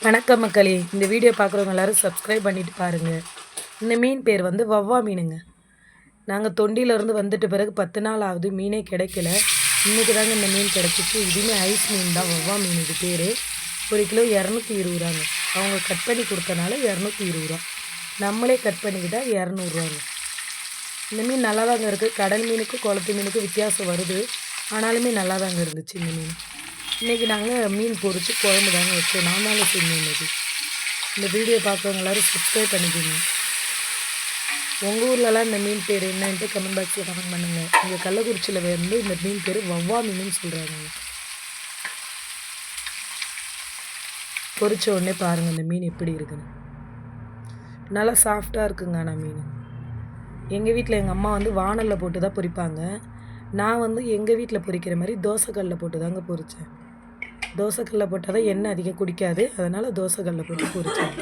வணக்கம் மக்களே, இந்த வீடியோ பார்க்குறவங்க எல்லாரும் சப்ஸ்கிரைப் பண்ணிட்டு பாருங்கள். இந்த மீன் பேர் வந்து வவ்வா மீனுங்க. நாங்கள் தொண்டியிலேருந்து வந்துட்ட பிறகு 10 நாள் ஆகுது, மீனே கிடைக்கல. இன்றைக்கி தாங்க இந்த மீன் கிடச்சிச்சு. இதுவுமே ஐஸ் மீன் தான், வவ்வா மீன் இது பேர். 1 கிலோ 220 ரூபாங்க. அவங்க கட் பண்ணி கொடுத்தனால 220 ரூபா. நம்மளே கட் பண்ணிக்கிட்டால் 200 ரூபாங்க. இந்த மீன் நல்லா தாங்க இருக்குது. கடல் மீனுக்கும் குளத்து மீனுக்கும் வித்தியாசம் வருது, ஆனாலுமே நல்லா தாங்க இருந்துச்சு இந்த மீன். இன்றைக்கி நாங்கள் மீன் பொரித்து குழம்பு தாங்க வச்சோம். நான் தாங்க செஞ்சேன் இன்றைக்கி. இந்த வீடியோ பார்க்குறவங்க எல்லோரும் சப்ஸ்கிரைப் பண்ணிக்கோங்க. உங்கள் ஊர்லலாம் இந்த மீன் பேர் என்னன்ட்டு கமெண்ட் பாக்ஸில் கமெண்ட் பண்ணுங்கள். இங்கே கள்ளக்குறிச்சியில் வந்து இந்த மீன் பேர் வவ்வா மீனுன்னு சொல்கிறாங்க. பொரிச்ச உடனே பாருங்கள் இந்த மீன் எப்படி இருக்குன்னு. நல்லா சாஃப்டாக இருக்குங்க. ஆனால் மீன் எங்கள் வீட்டில் எங்கள் அம்மா வந்து வானலில் போட்டு தான் பொரிப்பாங்க. நான் வந்து எங்கள் வீட்டில் பொரிக்கிற மாதிரி தோசைக்கல்லில் போட்டு தாங்க பொரித்தேன். தோசைக்கல்லில் போட்டால் தான் எண்ணெய் அதிகம் குடிக்காது, அதனால் தோசைக்கல்லில் போட்டு பொரித்தேன்.